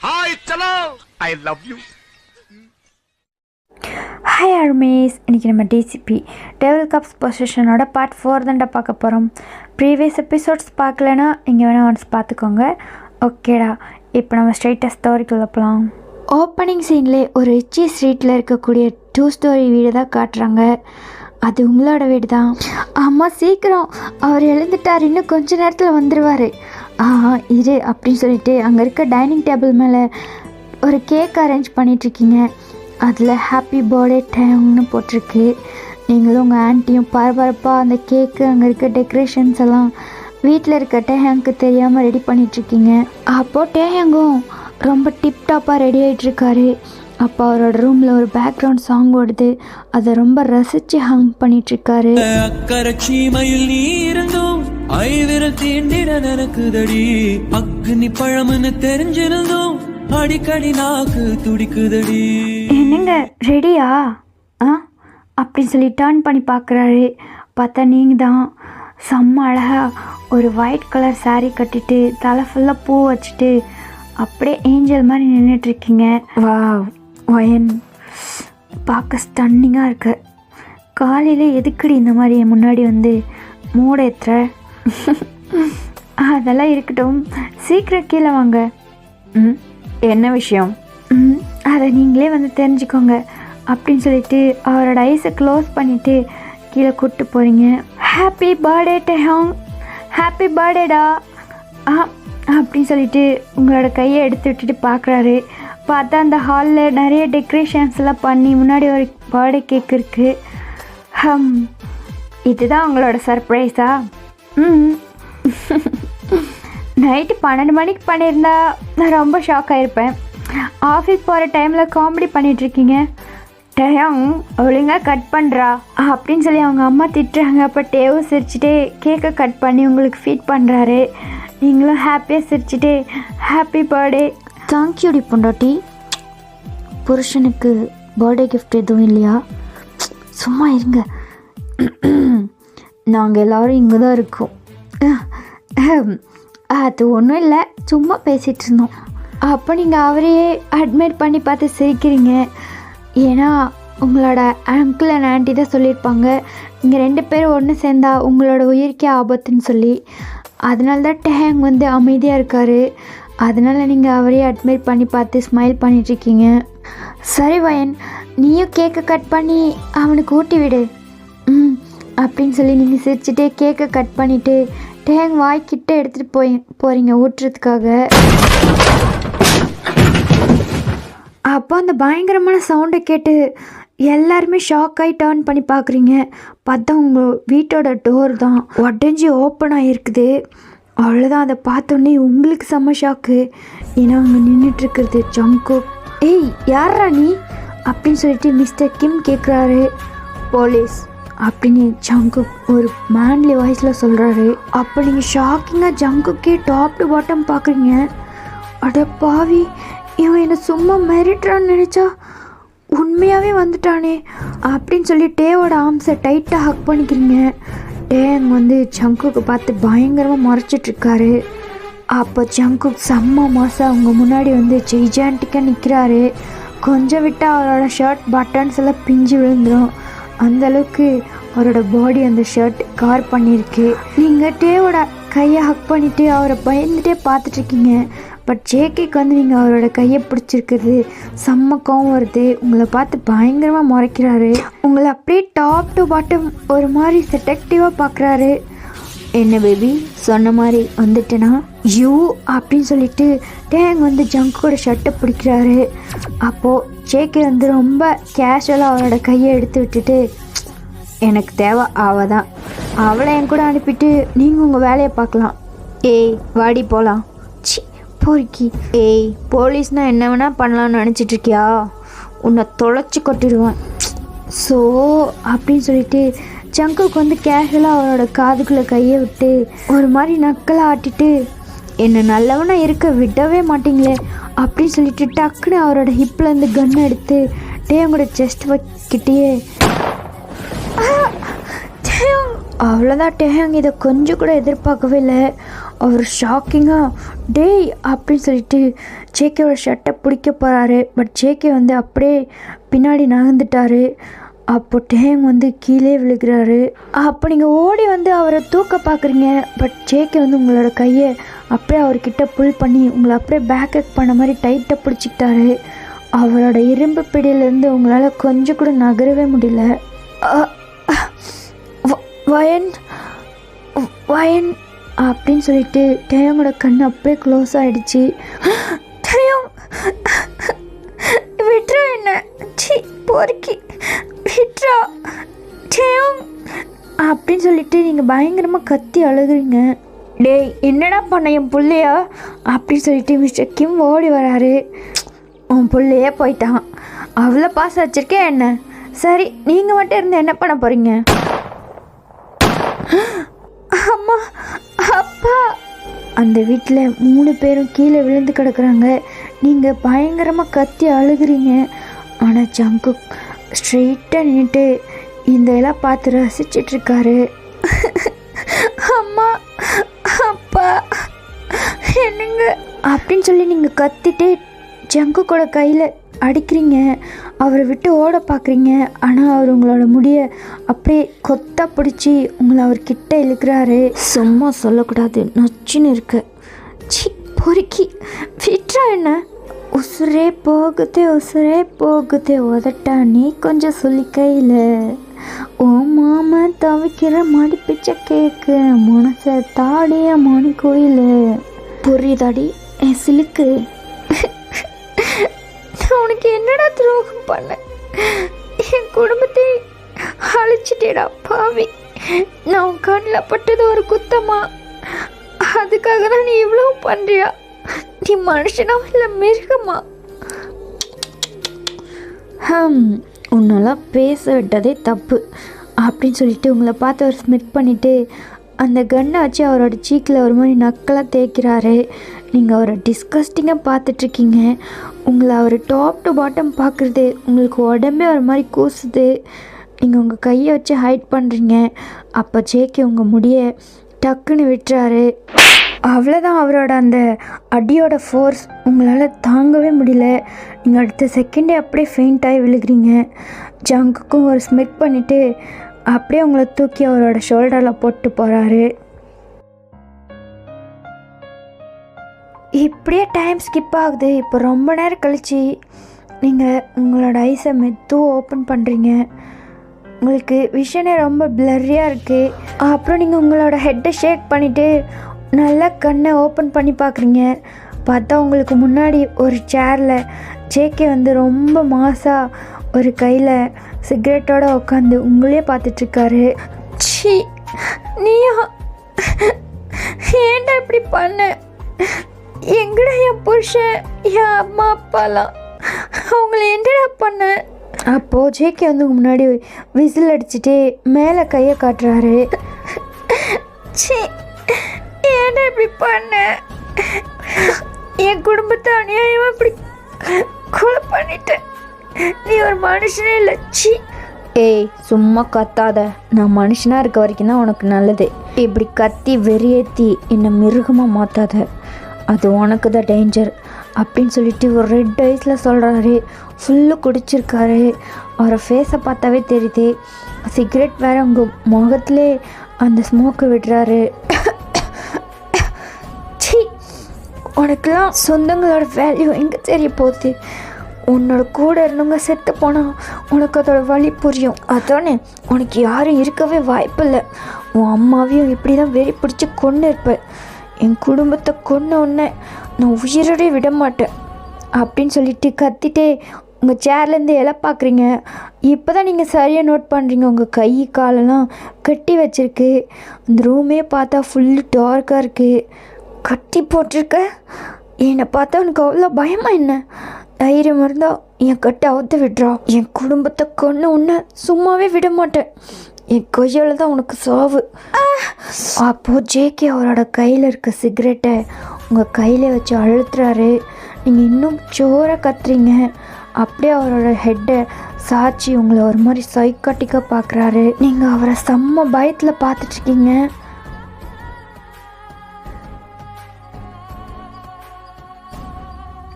Hi சலோ, I love you. Hi armies, இன்றைக்கி நம்ம டிசிபி டெவில் கப்ஸ் பொசிஷனோட பார்ட் 4 தான்டா பார்க்க போகிறோம். ப்ரீவியஸ் எபிசோட்ஸ் பார்க்கலன்னா இங்கே வேணால் ஒன்ஸ் பார்த்துக்கோங்க. ஓகேடா, இப்போ நம்ம ஸ்ட்ரைட்டாக ஸ்டோரிக்குள்ளே போகலாம். ஓப்பனிங் சீன்லேயே ஒரு ரிச்சி ஸ்ட்ரீட்டில் இருக்கக்கூடிய 2 ஸ்டோரி வீடு தான் காட்டுறாங்க. அது உங்களோட வீடு தான். ஆமாம், சீக்கிரம், அவர் எழுந்துட்டார், இன்னும் கொஞ்ச நேரத்தில் வந்துடுவார். இரு அப்படின்னு சொல்லிட்டு அங்கே இருக்க டைனிங் டேபிள் மேலே ஒரு கேக் அரேஞ்ச் பண்ணிகிட்ருக்கீங்க. அதில் ஹாப்பி பர்த்டே டைம்னு போட்டிருக்கு. நீங்களும் உங்கள் ஆன்ட்டியும் பரபரப்பாக அந்த கேக்கு, அங்கே இருக்க டெக்கரேஷன்ஸ் எல்லாம் வீட்டில் இருக்க டேஹாங்க்கு தெரியாமல் ரெடி பண்ணிகிட்ருக்கீங்க. அப்போது டேஹாங்கும் ரொம்ப டிப்டாப்பாக ரெடி ஆகிட்டுருக்காரு. அப்போ அவரோட ரூமில் ஒரு பேக்ரவுண்ட் சாங் ஓடுது. அதை ரொம்ப ரசித்து ஹங் பண்ணிகிட்ருக்காரு. அடிக்கடி நாக்கு துடிக்குதடி. என்னங்க ரெடியா அப்படின்னு சொல்லி டர்ன் பண்ணி பார்க்குறாரு. பார்த்தா நீங்கள் தான். செம்ம அழகாக ஒரு ஒயிட் கலர் சாரீ கட்டிட்டு தலை ஃபுல்லாக பூ வச்சுட்டு அப்படியே ஏஞ்சல் மாதிரி நின்றுட்டுருக்கீங்க. வா வயன், பார்க்க ஸ்டன்னிங்காக இருக்கு. காலையில் எதுக்குடி இந்த மாதிரி என் முன்னாடி வந்து மூடேற்ற? அதெல்லாம் இருக்கட்டும், சீக்கிரம் கீழே வாங்க. என்ன விஷயம்? அதை நீங்களே வந்து தெரிஞ்சுக்கோங்க அப்படின்னு சொல்லிட்டு அவரோட ஐஸை க்ளோஸ் பண்ணிவிட்டு கீழே கூப்பிட்டு போகிறீங்க. ஹாப்பி பர்த்டே டெஹாங், ஹாப்பி பர்த்டேடா அப்படின்னு சொல்லிட்டு உங்களோட கையை எடுத்து விட்டுட்டு பார்க்குறாரு. பார்த்தா அந்த ஹாலில் நிறைய டெக்கரேஷன்ஸ் எல்லாம் பண்ணி முன்னாடி ஒரு பர்த்டே கேக் இருக்குது. இதுதான் உங்களோட சர்ப்ரைஸா? நைட்டு 12 மணிக்கு பண்ணியிருந்தா நான் ரொம்ப ஷாக் ஆகிருப்பேன். ஆஃபீஸ் போகிற டைமில் காமெடி பண்ணிகிட்ருக்கீங்க. டேயாங் ஒழுங்காக கட் பண்ணுறா அப்படின்னு சொல்லி அவங்க அம்மா திட்டுறாங்க. அப்போ டேவும் சிரிச்சுட்டே கேக்கை கட் பண்ணி உங்களுக்கு ஃபீட் பண்ணுறாரு. நீங்களும் ஹாப்பியாக சிரிச்சுட்டே ஹாப்பி பர்த்டே. தேங்க்யூடி பொண்டாட்டி. புருஷனுக்கு பர்த்டே கிஃப்ட் எதுவும் இல்லையா? சும்மா இருங்க, நாங்கள் எல்லோரும் இங்கே தான் இருக்கோம். அது ஒன்றும் இல்லை, சும்மா பேசிகிட்டு இருந்தோம். அப்போ நீங்கள் அவரையே அட்மைட் பண்ணி பார்த்து சிரிக்கிறீங்க. ஏன்னா உங்களோட அங்கிள் அண்ட் ஆண்டி தான் சொல்லியிருப்பாங்க, இங்கே 2 பேரும் ஒன்று சேர்ந்தா உங்களோட உயிருக்கே ஆபத்துன்னு சொல்லி. அதனால தான் டேங் வந்து அமைதியாக இருக்கார். அதனால் நீங்கள் அவரையே அட்மைட் பண்ணி பார்த்து ஸ்மைல் பண்ணிகிட்ருக்கீங்க. சரி வயன், நீயும் கேக்கை கட் பண்ணி அவனுக்கு ஊட்டி விடு அப்படின்னு சொல்லி நீங்கள் சிரிச்சுட்டே கேக்கை கட் பண்ணிவிட்டு டேங் வாய்க்கிட்ட எடுத்துகிட்டு போகிறீங்க ஊட்டுறதுக்காக. அப்போ அந்த பயங்கரமான சவுண்டை கேட்டு எல்லாருமே ஷாக் ஆகி டர்ன் பண்ணி பார்க்குறீங்க. பார்த்தா உங்கள் வீட்டோட டோர் தான் உடஞ்சி ஓப்பன் ஆகிருக்குது. அவ்வளோதான், அதை பார்த்தோன்னே உங்களுக்கு செம்ம ஷாக்கு. ஏன்னா அங்கே நின்றுட்டுருக்கிறது ஜங்குக். ஏய் யாரா நீ அப்படின்னு சொல்லிட்டு மிஸ்டர் கிம் கேட்குறாரு. போலீஸ் அப்படின்னு ஜங்குக் ஒரு மேன்லி வாய்ஸில் சொல்கிறாரு. அப்போ நீங்கள் ஷாக்கிங்காக ஜங்குக்கே டாப் டு பாட்டம் பார்க்குறீங்க. அட பாவி, இவன் என்னை சும்மா மிரட்டுறான்னு நினச்சா உண்மையாகவே வந்துட்டானே அப்படின்னு சொல்லி டேவோட ஆர்ம்ஸை டைட்டாக ஹக் பண்ணிக்கிறீங்க. டேங் வந்து ஜங்குக்கு பார்த்து பயங்கரமாக முறைச்சிட்ருக்காரு. அப்போ ஜங்குக் செம்ம மாதம் அவங்க முன்னாடி வந்து ஜெய்ஜான்டிக்காக நிற்கிறாரு. கொஞ்சம் விட்டால் அவரோட ஷர்ட் பட்டன்ஸ் எல்லாம் பிஞ்சு விழுந்துடும். அந்தளவுக்கு அவரோட பாடி அந்த ஷர்ட் கவர் பண்ணியிருக்கு. நீங்கள் டேவோட கையை ஹக் பண்ணிவிட்டு அவரை பயந்துகிட்டே பார்த்துட்ருக்கீங்க. பட் ஜேகேக்கு வந்து நீங்கள் அவரோட கையை பிடிச்சிருக்குது செம்ம கோவம் வருது. உங்களை பார்த்து பயங்கரமாக முறைக்கிறாரு. உங்களை அப்படியே டாப் டு பாட்டம் ஒரு மாதிரி செட்டக்டிவாக பார்க்குறாரு. என்ன பேபி, சொன்ன மாதிரி வந்துட்டேனா யூ அப்படின்னு சொல்லிட்டு டேங் வந்து ஜங்கோட ஷர்ட்டை பிடிக்கிறாரு. அப்போது ஜேகே வந்து ரொம்ப கேஷுவலாக அவரோட கையை எடுத்து விட்டுட்டு, எனக்கு தேவை அவள் தான், அவளை என் கூட அனுப்பிட்டு நீங்கள் உங்கள் வேலையை பார்க்கலாம். ஏய் வாடி போகலாம். சி பொறுக்கி. ஏய் போலீஸ்னால் என்ன வேணால் பண்ணலான்னு நினச்சிட்ருக்கியா? உன்னை தொலைச்சி கொட்டிடுவேன். ஸோ அப்படின்னு சொல்லிட்டு ஜங்குக்கு வந்து கேஷுவலாக அவரோட காதுக்குள்ளே கையை விட்டு ஒரு மாதிரி நக்கலை ஆட்டிட்டு, என்னை நல்லவனாக இருக்க விடவே மாட்டிங்களே அப்படின்னு சொல்லிட்டு டக்குன்னு அவரோட ஹிப்லேருந்து கன் எடுத்து டேங்கோட செஸ்ட் வைக்கிட்டே. அவ்வளோதான், டேங் இதை கொஞ்சம் கூட எதிர்பார்க்கவே இல்லை. அவர் ஷாக்கிங்காக டேய் அப்படின்னு சொல்லிட்டு ஜேகேவோட ஷர்ட்டை பிடிக்க போகிறாரு. பட் ஜேகே வந்து அப்படியே பின்னாடி நகர்ந்துட்டாரு. அப்போ டேங் வந்து கீழே விழுகிறாரு. அப்போ நீங்கள் ஓடி வந்து அவரை தூக்க பார்க்குறீங்க. பட் ஜேகே வந்து உங்களோட கையை அப்படியே அவர்கிட்ட புல் பண்ணி உங்களை அப்படியே பேக்கப் பண்ண மாதிரி டைட்டாக பிடிச்சிக்கிட்டாரு. அவரோட இரும்பு பிடியிலேருந்து உங்களால் கொஞ்சம் கூட நகரவே முடியல. வயன் வயன் அப்படின்னு சொல்லிட்டு டேயோங்கோட கண் அப்படியே க்ளோஸ் ஆகிடுச்சு. டேயோங் விட்ரா என்ன சி பொறுக்கி விட்ரா டேயோங் அப்படின்னு சொல்லிட்டு நீங்கள் பயங்கரமாக கத்தி அழுகுறீங்க. டேய் என்னடா பண்ண என் பிள்ளையா அப்படின்னு சொல்லிட்டு மிஸ்டர் கிம் ஓடி வராரு. உன் பிள்ளையே போயிட்டான், அவ்வளோ பாசம் வச்சுருக்கேன் என்ன. சரி நீங்கள் மட்டும் இருந்து என்ன பண்ண போகிறீங்க? அம்மா அப்பா அந்த வீட்டில் 3 பேரும் கீழே விழுந்து கிடக்குறாங்க. நீங்கள் பயங்கரமாக கத்தி அழுகுறீங்க. ஆனால் ஜங்குக் ஸ்ட்ரெயிட்டாக நின்றுட்டு இந்த எல்லாம் பார்த்து ரசிச்சிட்ருக்காரு. அம்மா அப்பா என்னங்க அப்படின்னு சொல்லி நீங்கள் கத்திட்டு ஜங்குக்கோட கையில் அடிக்கிறீங்க. அவரை விட்டு ஓட பார்க்குறீங்க. ஆனால் அவர் உங்களோட முடியை அப்படியே கொத்தா பிடிச்சி உங்களை அவர்கிட்ட இழுக்கிறாரு. சும்மா சொல்லக்கூடாது நச்சுன்னு இருக்கு. சி பொறுக்கி விட்ரா என்ன. உசுரே போகுதே உதட்டா நீ கொஞ்சம் சொல்லி கையில் ஓ மாம தவிக்கிற மாடி பிச்சை கேக்கு மனசை தாடிய மணி கோயில் புரியுதாடி என் சிலுக்கு. உனக்கு என்னடா துரோகம் பண்ண? என் குடும்பத்தை அழிச்சிட்டேடா பாவி. நான் உன் கண்ணில் பட்டது ஒரு குத்தமா? அதுக்காக தான் நீ இவ்வளோ பண்ணுறியா? நீ மனுஷனா இல்லை மிருகமா? உன்னெல்லாம் பேச விட்டதே தப்பு அப்படின்னு சொல்லிட்டு உங்களை பார்த்து அவர் ஸ்மிட் பண்ணிவிட்டு அந்த கன்னை வச்சு அவரோட சீக்கில் ஒரு மாதிரி நக்கலாக தேய்க்கிறாரு. நீங்கள் அவரை டிஸ்கஸ்டிங்காக பார்த்துட்ருக்கீங்க. உங்களை அவர் டாப் டு பாட்டம் பார்க்குறது உங்களுக்கு உடம்பே ஒரு மாதிரி கூசுது. நீங்கள் உங்கள் கையை வச்சு ஹைட் பண்ணுறீங்க. அப்போ ஜேகே உங்கள் முடியை டக்குன்னு விட்டுறாரு. அவ்வளோதான், அவரோட அந்த அடியோட ஃபோர்ஸ் உங்களால் தாங்கவே முடியல. நீங்கள் அடுத்த செகண்டே அப்படியே ஃபெயிண்ட் ஆகி விழுகிறீங்க. ஜங்குக்கும் ஒரு ஸ்மிட் பண்ணிவிட்டு அப்படியே உங்களை தூக்கி அவரோட ஷோல்டரில் போட்டு போகிறாரு. இப்படியே டைம் ஸ்கிப் ஆகுது. இப்போ ரொம்ப நேரம் கழித்து நீங்கள் உங்களோட ஐஸை மெதுவாக ஓப்பன் பண்ணுறீங்க. உங்களுக்கு விஷனே ரொம்ப பிளர்ரியாக இருக்குது. அப்புறம் நீங்கள் உங்களோட ஹெட்டை ஷேக் பண்ணிவிட்டு நல்லா கண்ணை ஓப்பன் பண்ணி பார்க்குறீங்க. பார்த்தா உங்களுக்கு முன்னாடி ஒரு சேரில் ஜேகே வந்து ரொம்ப மாசாக ஒரு கையில் சிகரெட்டோடு உட்காந்து உங்களையே பார்த்துட்ருக்காரு. சி நீயா ஏன்டா இப்படி பண்ண? எங்கடா என் புருஷன் என் அம்மா அப்பாலாம் அவங்கள என்னடா பண்ண? அப்போது ஜேகே வந்து முன்னாடி விசில் அடிச்சுட்டு மேலே கையை காட்டுறாரு. சி ஏன்டா இப்படி பண்ண? என் குடும்பத்தை அநியாயமாக இப்படி கொலை பண்ணிட்டேன். நீ ஒரு மனுஷனே இல்லை. சி ஏய் சும்மா கத்தாத. நான் மனுஷனாக இருக்க வரைக்கும் தான் உனக்கு நல்லது. இப்படி கத்தி வெறியேற்றி என்னை மிருகமாக மாற்றாத, அது உனக்கு தான் டேஞ்சர் அப்படின்னு சொல்லிட்டு ஒரு ரெட் ஐஸில் சொல்கிறாரு. ஃபுல்லு குடிச்சிருக்காரு. அவரை ஃபேஸை பார்த்தாவே தெரியுது. சிகரெட் வேறு உங்கள் முகத்திலே அந்த ஸ்மோக்கு விடுறாரு. சி உனக்கெல்லாம் சொந்தங்களோட வேல்யூ எங்கே தெரிய போகுது? உன்னோட கூட இருந்தவங்க செத்து போனால் உனக்கு அதோட வலி புரியும். அதானே உனக்கு யாரும் இருக்கவே வாய்ப்பில்லை. உன் அம்மாவையும் இப்படி தான் வெறி பிடிச்சி கொண்டு இருப்பேன். என் குடும்பத்தை கொன்ன உடனே நான் உயிரோடே விட மாட்டேன் அப்படின்னு சொல்லிட்டு கத்திட்டே உங்கள் சேர்லேருந்து எலை பார்க்குறீங்க. இப்போ தான் நீங்கள் சரியாக நோட் பண்ணுறீங்க. உங்கள் கை காலெல்லாம் கட்டி வச்சுருக்கு. அந்த ரூமே பார்த்தா ஃபுல்லு டார்க்காக இருக்குது. கட்டி போட்டிருக்க. என்னை பார்த்தா உனக்கு அவ்வளோ பயமா என்ன? தைரியம் இருந்தால் என் கட்டை அவுத்து விட்றா. என் குடும்பத்தை கொன்று உன்னை சும்மாவே விட மாட்டேன். என் கையால் தான் உனக்கு சாவு. அப்போது ஜேகே அவரோட கையில் இருக்க சிகரெட்டை உங்கள் கையில் வச்சு அழுத்துறாரு. நீங்கள் இன்னும் ஜோராக கத்துறீங்க. அப்படியே அவரோட ஹெட்டை சாய்ச்சி உங்களை ஒரு மாதிரி சைக்காட்டிக்காக பார்க்குறாரு. நீங்கள் அவரை செம்ம பயத்தில் பார்த்துட்ருக்கீங்க.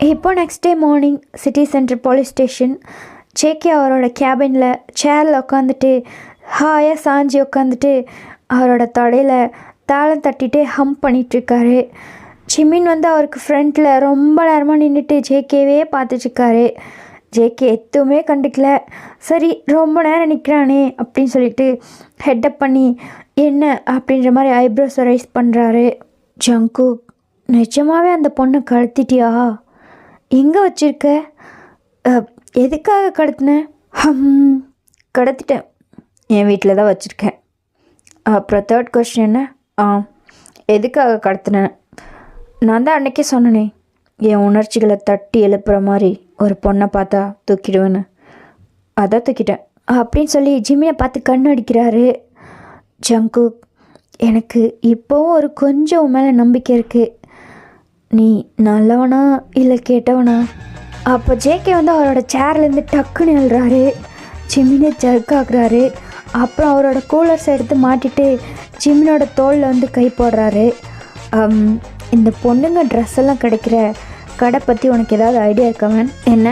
இப்போ next day morning city centre police station. JK அவரோட கேபினில் சேரில் உட்காந்துட்டு ஹாயாக சாஞ்சி உட்காந்துட்டு அவரோட தொடையில் தாளம் தட்டிட்டு ஹம்ப் பண்ணிகிட்ருக்காரு. ஜிமின் வந்து அவருக்கு ஃப்ரண்ட்டில் ரொம்ப நேரமாக நின்றுட்டு ஜேகேவே பார்த்துட்ருக்காரு. ஜேகே எதுவுமே கண்டுக்கல. சரி ரொம்ப நேரம் நிற்கிறானே அப்படின்னு சொல்லிட்டு ஹெட்டப் பண்ணி என்ன அப்படின்ற மாதிரி ஐப்ரோஸை ரைஸ் பண்ணுறாரு. ஜங்குக், நிஜமாகவே அந்த பொண்ணை கடத்திட்டியா? எங்கே வச்சுருக்க? எதுக்காக கடத்தினேன்? கடத்திட்டேன், என் வீட்டில் தான் வச்சுருக்கேன். அப்புறம் தேர்ட் கொஸ்டின் என்ன? எதுக்காக கடத்தினேன்? நான் தான் அன்றைக்கே சொன்னனே, என் உணர்ச்சிகளை தட்டி எழுப்புற மாதிரி ஒரு பொண்ணை பார்த்தா தூக்கிடுவேன்னு. அதான் தூக்கிட்டேன் அப்படின்னு சொல்லி ஜிம்மியை பார்த்து கண் அடிக்கிறாரு. ஜங்குக், எனக்கு இப்போவும் ஒரு கொஞ்சம் மேலே நம்பிக்கை இருக்குது. நீ நல்லவனா இல்லை கேட்டவனா? அப்போ ஜேகே வந்து அவரோட சேர்லேருந்து டக்குன்னு எழுறாரு. ஜிம்மினை ஜர்க் ஆகுறாரு. அப்புறம் அவரோட கூலர்ஸ் எடுத்து மாட்டிட்டு ஜிம்மினோட தோளில் வந்து கை போடுறாரு. இந்த பொண்ணுங்க ட்ரெஸ் எல்லாம் கிடைக்கிற கடை பற்றி உனக்கு ஏதாவது ஐடியா இருக்காமன்? என்ன?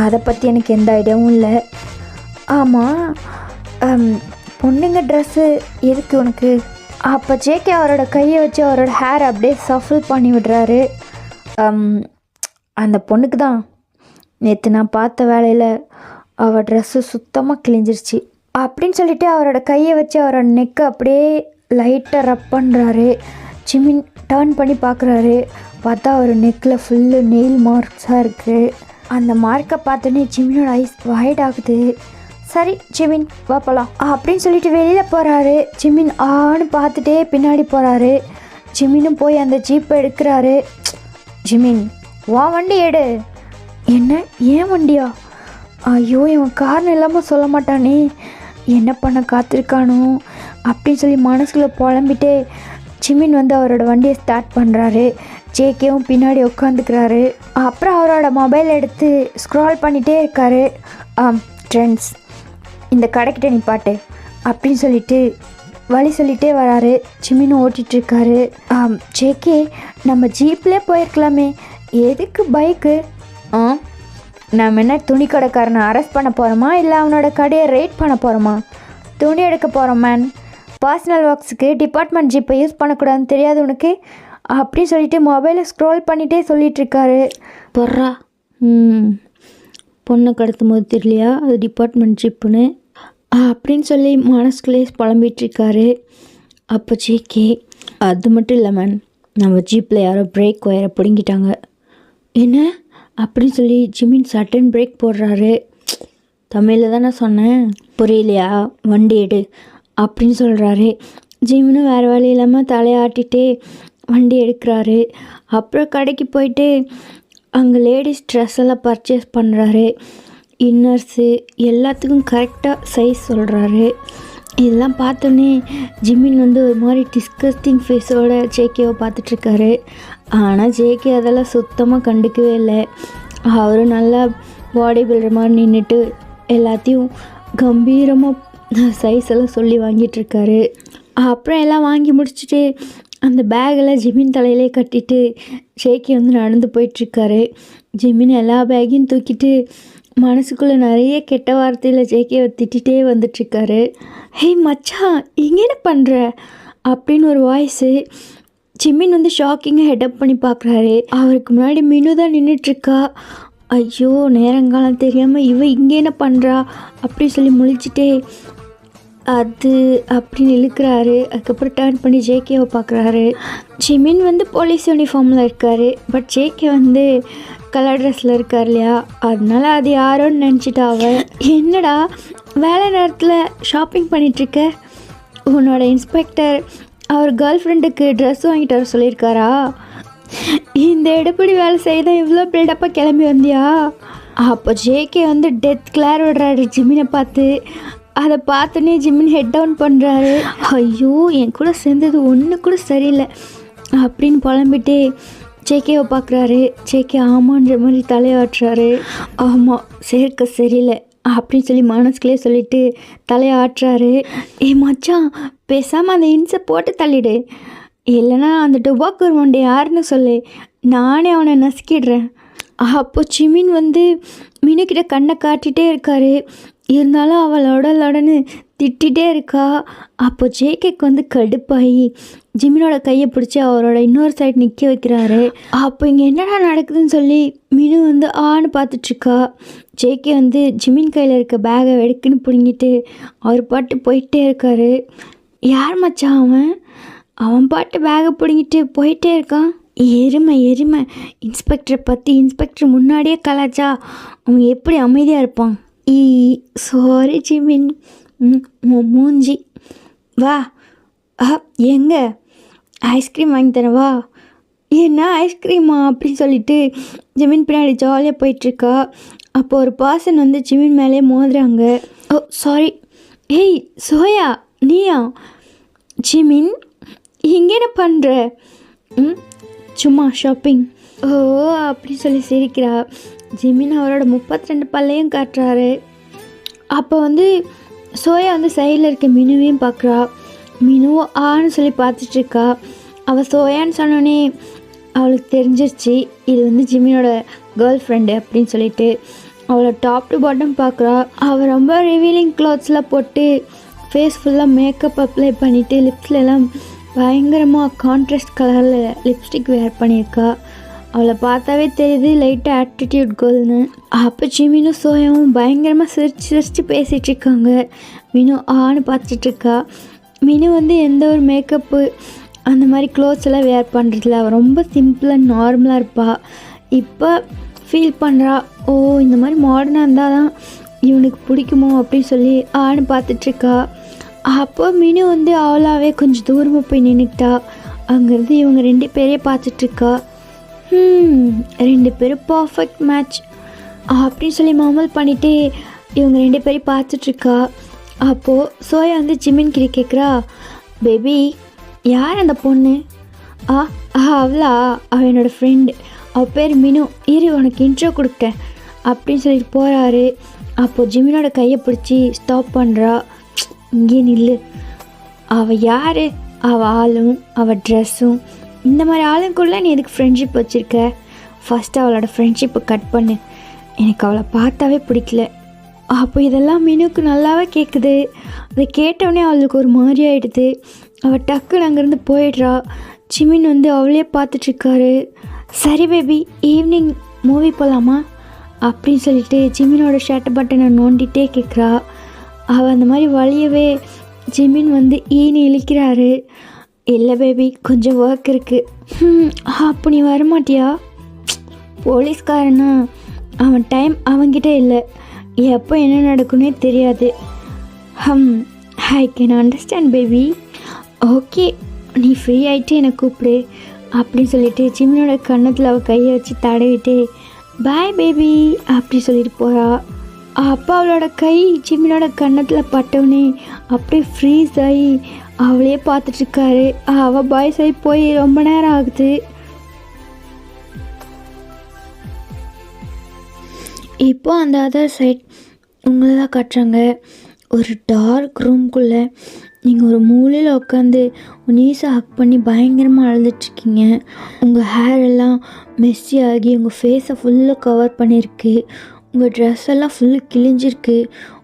அதை பற்றி எனக்கு எந்த ஐடியாவும் இல்லை. ஆமாம், பொண்ணுங்க ட்ரெஸ்ஸு எதுக்கு உனக்கு? அப்போ ஜேகே அவரோட கையை வச்சு அவரோட ஹேர் அப்படியே சஃபில் பண்ணி விடுறாரு. அந்த பொண்ணுக்கு தான் நேற்று நான் பார்த்த வேலையில் அவள் ட்ரெஸ்ஸு சுத்தமாக கிழிஞ்சிருச்சு அப்படின்னு சொல்லிவிட்டு அவரோட கையை வச்சு அவரோட நெக்கை அப்படியே லைட்டாக ரப் பண்ணுறாரு. ஜிமின் டர்ன் பண்ணி பார்க்குறாரு. பார்த்தா அவர் நெக்கில் ஃபுல்லு நெயில் மார்க்ஸாக இருக்குது. அந்த மார்க்கை பார்த்தோன்னே ஜிமினோட ஐஸ் வைட் ஆகுது. சரி ஜிமின் வா போகலாம் அப்படின்னு சொல்லிட்டு வெளியில் போகிறாரு. ஜிமின் ஆன்னு பார்த்துட்டே பின்னாடி போகிறாரு. ஜிமினும் போய் அந்த ஜீப்பை எடுக்கிறாரு. ஜிமின், வா வண்டி எடு. என்ன, ஏன் வண்டியா? ஐயோ, இவன் காரணம் இல்லாமல் சொல்ல மாட்டானே, என்ன பண்ண காத்திருக்கானோ அப்படின்னு சொல்லி மனசுக்குள்ளே புலம்பிட்டே ஜிமின் வந்து அவரோட வண்டியை ஸ்டார்ட் பண்ணுறாரு. ஜேகேவும் பின்னாடி உட்காந்துக்கிறாரு. அப்புறம் அவரோட மொபைல் எடுத்து ஸ்க்ரால் பண்ணிகிட்டே இருக்காரு. ட்ரெண்ட்ஸ், இந்த கடைக்கிட்ட நிப்பாட்டு அப்படின்னு சொல்லிட்டு வழி சொல்லிகிட்டே வராரு. ஜிமினும் ஓட்டிகிட்ருக்காரு. ஜேகே, நம்ம ஜீப்லேயே போயிருக்கலாமே, எதுக்கு பைக்கு? நம்ம என்ன துணி கடைக்காரனை அரெஸ்ட் பண்ண போகிறோமா இல்லை அவனோட கடையை ரெய்ட் பண்ண போகிறோமா? துணி எடுக்க போகிறோம் மேன். பர்சனல் ஒர்க்ஸுக்கு டிபார்ட்மெண்ட் ஜீப்பை யூஸ் பண்ணக்கூடாதுன்னு தெரியாது உனக்கு அப்படின்னு சொல்லிட்டு மொபைலை ஸ்க்ரோல் பண்ணிகிட்டே சொல்லிகிட்ருக்காரு. பொர்றா, பொண்ணை கடத்தும் போது தெரியலையா அது டிபார்ட்மெண்ட் ஜீப்புன்னு அப்படின்னு சொல்லி மனசுக்குள்ளே புலம்பிகிட்ருக்காரு. அப்போ ஜேகே, அது மட்டும் இல்லை மேன், நம்ம ஜீப்பில் யாரோ பிரேக் ஒயரை பிடுங்கிட்டாங்க. என்ன அப்படின்னு சொல்லி ஜிமின் சட்டன் பிரேக் போடுறாரு. தமிழில் தான் நான் சொன்னேன், புரியலையா? வண்டி எடு அப்படின்னு சொல்கிறாரு. ஜிமினும் வேறு வழி இல்லாமல் தலையாட்டிகிட்டே வண்டி எடுக்கிறாரு. அப்புறம் கடைக்கு போயிட்டு அங்கே லேடிஸ் ட்ரெஸ் எல்லாம் பர்ச்சேஸ் பண்ணுறாரு. இன்னர்ஸு எல்லாத்துக்கும் கரெக்டாக சைஸ் சொல்கிறாரு. இதெல்லாம் பார்த்தோன்னே ஜிமின் வந்து ஒரு மாதிரி டிஸ்கஸ்டிங் ஃபேஸோட ஜேகேவை பார்த்துட்ருக்காரு. ஆனால் ஜேகே அதெல்லாம் சுத்தமாக கண்டுக்கவே இல்லை. அவரும் நல்லா பாடி பில்டர் மாதிரி நின்றுட்டு எல்லாத்தையும் கம்பீரமாக சைஸ் எல்லாம் சொல்லி வாங்கிட்டுருக்காரு. அப்புறம் எல்லாம் வாங்கி முடிச்சுட்டு அந்த பேக்கில் ஜிமின் தலையிலே கட்டிட்டு ஜேகே வந்து நடந்து போயிட்டுருக்காரு. ஜிமின் எல்லா பேக்கையும் தூக்கிட்டு மனசுக்குள்ளே நிறைய கெட்ட வார்த்தையில் ஜேகேவை திட்டிகிட்டே வந்துட்டுருக்காரு. ஹே மச்சான், இங்கே என்ன பண்ணுற அப்படின்னு ஒரு வாய்ஸு. ஜிமின் வந்து ஷாக்கிங்காக ஹெட்டப் பண்ணி பார்க்குறாரு. அவருக்கு முன்னாடி மினு தான் நின்றுட்டுருக்கா. ஐயோ, நேரங்காலம் தெரியாமல் இங்கே என்ன பண்ணுறா அப்படி சொல்லி முழிச்சிட்டே அது அப்படின்னு இழுக்கிறாரு. அதுக்கப்புறம் டர்ன் பண்ணி ஜேகேவை பார்க்குறாரு. ஜிமின் வந்து போலீஸ் யூனிஃபார்மில் இருக்கார். பட் ஜேகே வந்து கலர் ட்ரெஸ்ஸில் இருக்கார் இல்லையா, அதனால அது யாரோன்னு நினச்சிட்டா அவள். என்னடா வேலை நேரத்தில் ஷாப்பிங் பண்ணிகிட்ருக்க? உன்னோட இன்ஸ்பெக்டர் அவர் கேர்ள் ஃப்ரெண்டுக்கு ட்ரெஸ் வாங்கிட்டு வர சொல்லியிருக்காரா? இந்த எடுப்படி வேலை செய்த இவ்வளோ பில்டப்பாக கிளம்பி வந்தியா? அப்போ ஜேகே வந்து டெத் கிளார் விடுறாரு ஜிமினை பார்த்து. அதை பார்த்தோன்னே ஜிமின் ஹெட் டவுன் பண்ணுறாரு. ஐயோ, என் கூட சேர்ந்தது ஒன்று கூட சரியில்லை அப்படின்னு புலம்பிட்டே ஜேகேவை பார்க்குறாரு. ஜேகே ஆமான்ற மாதிரி தலையாட்டுறாரு. ஆமாம், சேர்க்க சரியில்லை அப்படின்னு சொல்லி மனசுக்குள்ளே சொல்லிட்டு தலையாட்டுறாரு. மச்சான், பேசாமல் அந்த இன்ஸை போட்டு தள்ளிடு, இல்லைனா அந்த டுபாக்கூர் மண்டை யாருன்னு சொல்லு நானே அவனை நசுக்கிடுறேன். அப்போ ஜிமின் வந்து மினுக்கிட்ட கண்ணை காட்டிகிட்டே இருக்காரு. இருந்தாலும் அவளோட லடன்னு திட்டிகிட்டே இருக்கா. அப்போ ஜேகேக்கு வந்து கடுப்பாகி ஜிமினோட கையை பிடிச்சி அவரோட இன்னொரு சைடு நிற்க வைக்கிறாரு. அப்போ இங்கே என்னடா நடக்குதுன்னு சொல்லி மினு வந்து ஆன்னு பார்த்துட்ருக்கா. ஜேகே வந்து ஜிமின் கையில் இருக்க பேகை வெடுக்குன்னு பிடுங்கிட்டு அவர் பாட்டு போயிட்டே இருக்காரு. யார் மச்சான் அவன் பாட்டு பேகை பிடுங்கிட்டு போயிட்டே இருக்கான். எருமை இன்ஸ்பெக்டரை பற்றி இன்ஸ்பெக்டர் முன்னாடியே கலாச்சா அவன் எப்படி அமைதியாக இருப்பான். சாரி ஜிமின், மூஞ்சி வா. எங்கே ஐஸ்கிரீம் வாங்கி தரேன் வா. என்ன ஐஸ்கிரீமா அப்படின்னு சொல்லிட்டு ஜிமின் பின்னாடி ஜாலியாக போயிட்டுருக்கா. அப்போ ஒரு பர்சன் வந்து ஜிமின் மேலே மோதுறாங்க. ஓ சாரி. ஏய் சோயா நீயா? ஜிமின் இங்கே என்ன பண்ணுற? சும்மா ஷாப்பிங். ஓ அப்படி சொல்லி சிரிக்கிறா. ஜிமின் அவரோட 32 பல்லையும் காட்டுறாரு. அப்போ வந்து சோயா வந்து சைடில் இருக்க மினுவையும் பார்க்குறா. மினுவும் ஆன்னு சொல்லி பார்த்துட்ருக்கா. அவள் சோயான்னு சொன்னோன்னே அவளுக்கு தெரிஞ்சிருச்சு இது வந்து ஜிமினோட கேர்ள் ஃப்ரெண்டு அப்படின்னு சொல்லிட்டு. அவளை டாப் டு பாட்டம் பார்க்குறா. அவள் ரொம்ப ரிவீலிங் க்ளாத்ஸ்லாம் போட்டு ஃபேஸ் ஃபுல்லாக மேக்கப் அப்ளை பண்ணிவிட்டு லிப்ஸ்லலாம் பயங்கரமாக கான்ட்ராஸ்ட் கலரில் லிப்ஸ்டிக் வேர் பண்ணியிருக்கா. அவளை பார்த்தாவே தெரியுது லைட்டாக ஆட்டிடியூட் கேர்ள்னு. அப்போ ஜிமினும் சோயாவும் பயங்கரமாக சிரிச்சு பேசிகிட்டு இருக்காங்க. மினு ஆன்னு பார்த்துட்ருக்கா. மினு வந்து எந்த ஒரு மேக்கப்பு அந்த மாதிரி க்ளோத்ஸ் எல்லாம் வேர் பண்ணுறதில்ல. அவள் ரொம்ப சிம்பிளாக நார்மலாக இருப்பாள். இப்போ ஃபீல் பண்ணுறா, ஓ இந்த மாதிரி மாடர்னாக இருந்தால் தான் இவனுக்கு பிடிக்குமோ அப்படின்னு சொல்லி ஆன்னு பார்த்துட்ருக்கா. அப்போ மினு வந்து அவளாவே கொஞ்சம் தூரமாக போய் நின்றுக்கிட்டா. அங்கேருந்து இவங்க 2 பேரையும் பார்த்துட்ருக்கா. 2 பேரும் பர்ஃபெக்ட் மேட்ச் அப்படின்னு சொல்லி மாமல் பண்ணிவிட்டு இவங்க 2 பேரையும் பார்த்துட்ருக்கா. அப்போது சோயா வந்து ஜிமின் கிட்ட கேட்குறா, பேபி யார் அந்த பொண்ணு? அவளா? அவள் என்னோடய ஃப்ரெண்டு, அவள் பேர் மினு, இரு உனக்கு இன்ட்ரோ கொடுத்தேன் அப்படின்னு சொல்லிட்டு போகிறாரு. அப்போது ஜிமினோட கையை பிடிச்சி ஸ்டாப் பண்ணுறா. இங்கே நில்லு. அவள் யார்? அவள் ஆளும் அவள் ட்ரெஸ்ஸும். இந்த மாதிரி ஆளுக்குள்ளே நீ எதுக்கு ஃப்ரெண்ட்ஷிப் வச்சுருக்க? ஃபஸ்ட்டு அவளோட ஃப்ரெண்ட்ஷிப்பை கட் பண்ணு. எனக்கு அவளை பார்த்தாவே பிடிக்கல. அப்போ இதெல்லாம் மினுக்கு நல்லாவே கேட்குது. அதை கேட்டவுடனே அவளுக்கு ஒரு மாதிரி ஆகிடுது. அவள் டக்குன்னு அங்கேருந்து போயிடுறா. ஜிமின் வந்து அவளே பார்த்துட்ருக்காரு. சரி பேபி ஈவினிங் மூவி போகலாமா அப்படின்னு சொல்லிட்டு ஜிமினோட ஷர்ட் பட்டனை நோண்டிகிட்டே கேட்குறா. அவள் அந்த மாதிரி வழியவே ஜிமின் வந்து ஈனு இழிக்கிறாரு. இல்லை பேபி கொஞ்சம் ஒர்க் இருக்குது. அப்போ நீ வரமாட்டியா? போலீஸ்காரனா அவன் டைம் அவன்கிட்ட இல்லை. எப்போ என்ன நடக்குன்னே தெரியாது. I can understand baby. Okay நீ ஃப்ரீ ஆகிட்டு என்னை கூப்பிடு அப்படின்னு சொல்லிட்டு ஜிமினோட கன்னத்தில் அவள் கையை வச்சு தடவிட்டு பாய் பேபி அப்படி சொல்லிட்டு போகிறா. அப்போ அவளோட கை ஜிமினோட கன்னத்தில் பட்டவுனே அப்படியே ஃப்ரீஸ் ஆகி அவளையே பார்த்துட்ருக்காரு. அவள் பாய்ஸ் ஆகி போய் ரொம்ப நேரம் ஆகுது. இப்போ அந்த அதர் சைட் உங்களை தான் காட்டுறாங்க. ஒரு டார்க் ரூம்குள்ளே நீங்கள் ஒரு மூலையில் உட்காந்து நீஸை ஹக் பண்ணி பயங்கரமாக அழுதுட்ருக்கீங்க. உங்கள் ஹேர் எல்லாம் மெஸ்ஸி ஆகி உங்கள் ஃபேஸை ஃபுல்லாக கவர் பண்ணியிருக்கு. உங்கள் ட்ரெஸ் எல்லாம் ஃபுல்லு கிழிஞ்சிருக்கு.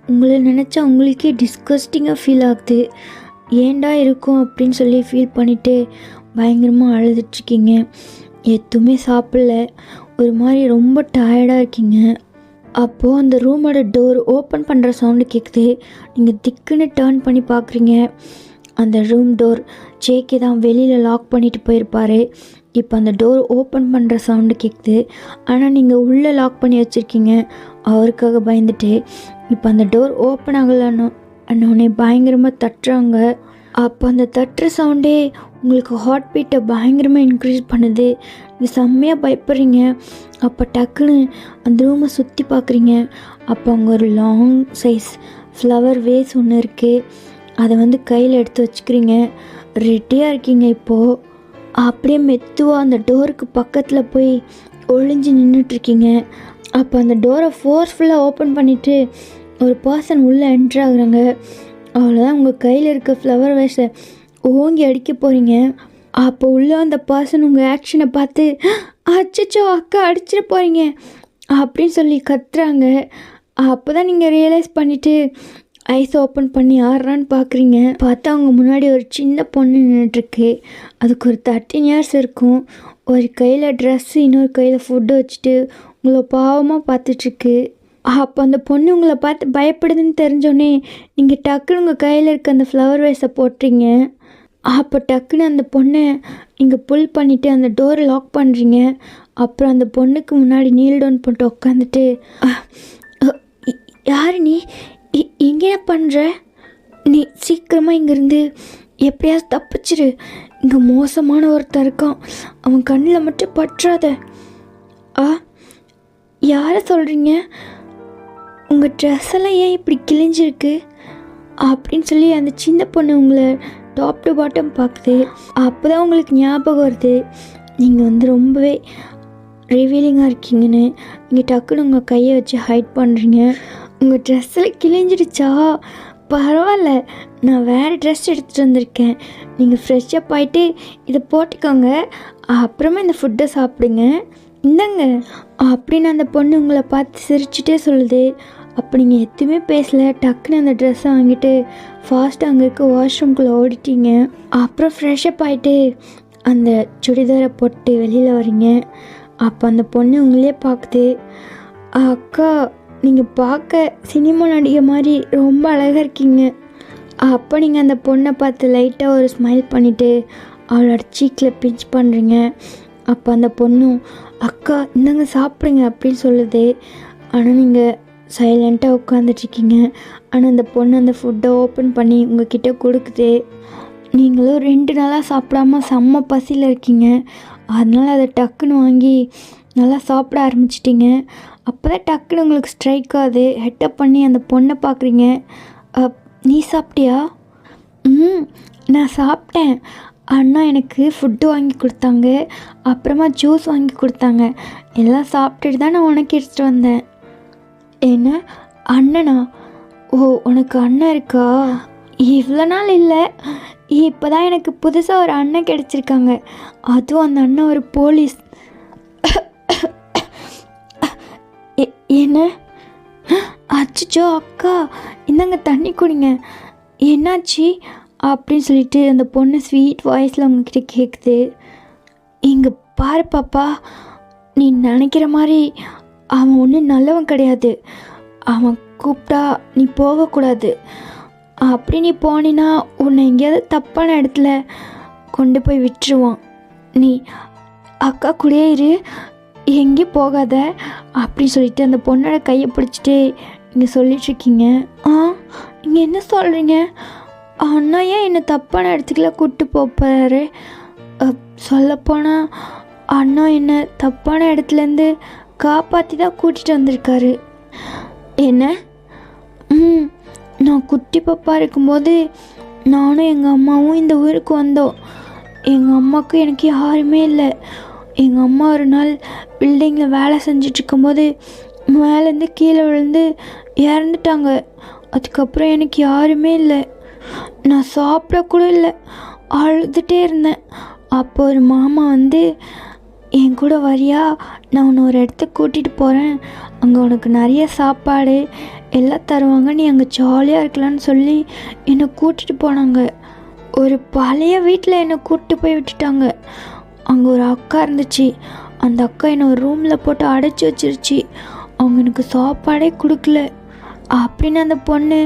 உங்களை நினச்சா உங்களுக்கே டிஸ்கஸ்டிங்காக ஃபீல் ஆகுது. ஏண்டா இருக்கும் அப்படின்னு சொல்லி ஃபீல் பண்ணிவிட்டு பயங்கரமாக அழுதுட்ருக்கீங்க. எதுவுமே சாப்பிடல, ஒரு மாதிரி ரொம்ப டயர்டாக இருக்கீங்க. அப்போது அந்த ரூமோட டோர் ஓப்பன் பண்ணுற சவுண்டு கேட்குது. நீங்கள் திக்குன்னு டேர்ன் பண்ணி பார்க்குறீங்க. அந்த ரூம் டோர் ஜேகே தான் வெளியில் லாக் பண்ணிட்டு போயிருப்பார். இப்போ அந்த டோர் ஓப்பன் பண்ணுற சவுண்டு கேட்குது. ஆனால் நீங்கள் உள்ளே லாக் பண்ணி வச்சுருக்கீங்க அவருக்காக பயந்துட்டு. இப்போ அந்த டோர் ஓப்பன் ஆகலன்னொன்னே பயங்கரமாக தட்டுறாங்க. அப்போ அந்த தட்டுற சவுண்டே உங்களுக்கு ஹார்ட் பீட்டை பயங்கரமாக இன்க்ரீஸ் பண்ணுது. நீங்கள் செம்மையாக பயப்படுறீங்க. அப்போ டக்குன்னு அந்த ரூமை சுற்றி பார்க்குறீங்க. அப்போ அங்கே ஒரு லாங் சைஸ் ஃப்ளவர் வேஸ் ஒன்று இருக்குது. அதை வந்து கையில் எடுத்து வச்சுக்கிறீங்க. ரெடியாக இருக்கீங்க. இப்போது அப்படியே மெத்துவாக அந்த டோருக்கு பக்கத்தில் போய் ஒளிஞ்சு நின்றுட்டுருக்கீங்க. அப்போ அந்த டோரை ஃபோர்ஸ்ஃபுல்லாக ஓப்பன் பண்ணிவிட்டு ஒரு பர்சன் உள்ளே என்ட்ரு ஆகுறாங்க. அவ்வளோதான், உங்கள் கையில் இருக்க ஃப்ளவர் வேஸை ஓங்கி அடிக்க போகிறீங்க. அப்போ உள்ள அந்த பர்சன் உங்கள் ஆக்ஷனை பார்த்து அச்சச்சோ அக்கா அடிச்சிட போகிறீங்க அப்படின்னு சொல்லி கத்துறாங்க. அப்போ தான் நீங்கள் ரியலைஸ் பண்ணிவிட்டு ஐஸ் ஓப்பன் பண்ணி ஆடுறான்னு பார்க்குறீங்க. பார்த்தா அவங்க முன்னாடி ஒரு சின்ன பொண்ணு நின்றுட்டுருக்கு. அதுக்கு ஒரு 13 years இருக்கும். ஒரு கையில் ட்ரெஸ்ஸு இன்னொரு கையில் ஃபுட்டு வச்சுட்டு உங்களை பாவமாக பார்த்துட்ருக்கு. அப்போ அந்த பொண்ணு உங்களை பார்த்து பயப்படுதுன்னு தெரிஞ்சோடனே நீங்கள் டக்குன்னு உங்கள் கையில் இருக்க அந்த ஃப்ளவர் வேஸை போட்டுறீங்க. அப்போ டக்குன்னு அந்த பொண்ணை நீங்கள் புல் பண்ணிவிட்டு அந்த டோரை லாக் பண்ணுறீங்க. அப்புறம் அந்த பொண்ணுக்கு முன்னாடி நீல் டவுன் பண்ணிட்டு உட்காந்துட்டு யார் நீ இங்கே என்ன பண்ணுற? நீ சீக்கிரமாக இங்கேருந்து எப்படியாவது தப்பிச்சிரு. இங்கே மோசமான ஒருத்தர் இருக்கான், அவன் கண்ணில் மட்டும் பற்றாத. யாரை சொல்கிறீங்க? உங்கள் ட்ரெஸ் எல்லாம் ஏன் இப்படி கிழிஞ்சிருக்கு அப்படின்னு சொல்லி அந்த சின்ன பொண்ணு உங்களை டாப் டு பாட்டம் பார்க்குது. அப்போ தான் உங்களுக்கு ஞாபகம் வருது நீங்கள் ரொம்பவே ரிவீலிங்காக இருக்கீங்கன்னு. நீங்கள் டக்குன்னு உங்கள் கையை வச்சு ஹைட் பண்ணுறீங்க. உங்கள் ட்ரெஸ்ஸில் கிழிஞ்சிடுச்சா? பரவாயில்ல, நான் வேறு ட்ரெஸ் எடுத்துகிட்டு வந்திருக்கேன். நீங்கள் ஃப்ரெஷ்ஷப் ஆகிட்டு இதை போட்டுக்கோங்க, அப்புறமா இந்த ஃபுட்டை சாப்பிடுங்க, இந்தாங்க அப்படின்னு அந்த பொண்ணு உங்களை பார்த்து சிரிச்சுட்டே சொல்லுது. அப்போ நீங்கள் எதுவுமே பேசலை. டக்குன்னு அந்த ட்ரெஸ்ஸை வாங்கிட்டு ஃபாஸ்ட்டாக அங்கே இருக்க வாஷ்ரூம்குள்ளே ஓடிட்டீங்க. அப்புறம் ஃப்ரெஷ்ஷப் ஆகிட்டு அந்த சுடிதாரை போட்டு வெளியில் வரீங்க. அப்போ அந்த பொண்ணு உங்களே பார்க்குது. அக்கா, நீங்கள் பார்க்க சினிமா நடிகை மாதிரி ரொம்ப அழகாக இருக்கீங்க. அப்போ நீங்கள் அந்த பொண்ணை பார்த்து லைட்டாக ஒரு ஸ்மைல் பண்ணிவிட்டு அவளோட சீக்கில் பிஞ்ச் பண்ணுறீங்க. அப்போ அந்த பொண்ணும் அக்கா இந்தாங்க சாப்பிடுங்க அப்படின்னு சொல்லுது. ஆனால் நீங்கள் சைலண்ட்டாக உட்காந்துட்ருக்கீங்க. ஆனால் அந்த பொண்ணு அந்த ஃபுட்டை ஓப்பன் பண்ணி உங்ககிட்ட கொடுக்குது. நீங்களும் 2 நாளாக சாப்பிடாம செம்ம பசியில் இருக்கீங்க. அதனால் அதை டக்குன்னு வாங்கி நல்லா சாப்பிட ஆரம்பிச்சிட்டிங்க. அப்போ தான் டக்குன்னு உங்களுக்கு ஸ்ட்ரைக் ஆகுது. ஹெட்டப் பண்ணி அந்த பொண்ணை பார்க்குறீங்க. நீ சாப்பிட்டியா? நான் சாப்பிட்டேன். அண்ணா எனக்கு ஃபுட்டு வாங்கி கொடுத்தாங்க, அப்புறமா ஜூஸ் வாங்கி கொடுத்தாங்க. எல்லாம் சாப்பிட்டுட்டு தான் நான் உனக்கு எடுத்துகிட்டு வந்தேன். என்ன அண்ணனா? ஓ, உனக்கு அண்ணன் இருக்கா? இவ்வளோ நாள் இல்லை, இப்போ தான் எனக்கு புதுசாக ஒரு அண்ணன் கிடச்சிருக்காங்க. அதுவும் அந்த அண்ணன் ஒரு போலீஸ். என்ன? அச்சோ அக்கா, இந்தாங்க தண்ணி குடிங்க. என்னாச்சு அப்படின்னு சொல்லிட்டு அந்த பொண்ணு ஸ்வீட் வாய்ஸில் உங்ககிட்ட கேட்குது. இங்கே பாரு பாப்பா, நீ நினைக்கிற மாதிரி அவன் ஒன்றும் நல்லவன் கிடையாது. அவன் கூப்பிட்டா நீ போகக்கூடாது. அப்படி நீ போனினா உன்னை எங்கேயாவது தப்பான இடத்துல கொண்டு போய் விட்டுருவான். நீ அக்கா கூடயே இரு, எங்கேயும் போகாத அப்படி சொல்லிட்டு அந்த பொண்ணோட கையை பிடிச்சிட்டு நீங்கள் சொல்லிட்டுருக்கீங்க. நீங்கள் என்ன சொல்கிறீங்க? அண்ணா ஏன் என்னை தப்பான இடத்துக்குள்ள கூப்பிட்டு போகிறாரு? சொல்லப்போனால் அண்ணா என்னை தப்பான இடத்துலேருந்து காப்பாற்றி தான் கூட்டிகிட்டு வந்திருக்காரு. என்ன? நான் குட்டி பாப்பா இருக்கும்போது நானும் எங்கள் அம்மாவும் இந்த ஊருக்கு வந்தோம். எங்கள் அம்மாவுக்கு எனக்கு யாருமே இல்லை. எங்கள் அம்மா ஒரு நாள் பில்டிங்கில் வேலை செஞ்சிட்ருக்கும்போது மேலேருந்து கீழே விழுந்து இறந்துட்டாங்க. அதுக்கப்புறம் எனக்கு யாருமே இல்லை. நான் சாப்பிடக்கூட இல்லை, அழுதுகிட்டே இருந்தேன். அப்போ ஒரு மாமா வந்து என் கூட வரியா, நான் உன்னை ஒரு இடத்துக்கு கூட்டிகிட்டு போகிறேன், அங்கே உனக்கு நிறைய சாப்பாடு எல்லாம் தருவாங்க, நீ அங்கே ஜாலியாக இருக்கலான்னு சொல்லி என்னை கூட்டிகிட்டு போனாங்க. ஒரு பழைய வீட்டில் என்னை கூப்பிட்டு போய் விட்டுட்டாங்க. அங்கே ஒரு அக்கா இருந்துச்சு. அந்த அக்கா என்னை ஒரு ரூமில் போட்டு அடைச்சி வச்சிருச்சு. அவங்க எனக்கு சாப்பாடே கொடுக்கல அப்படின்னு அந்த பொண்ணு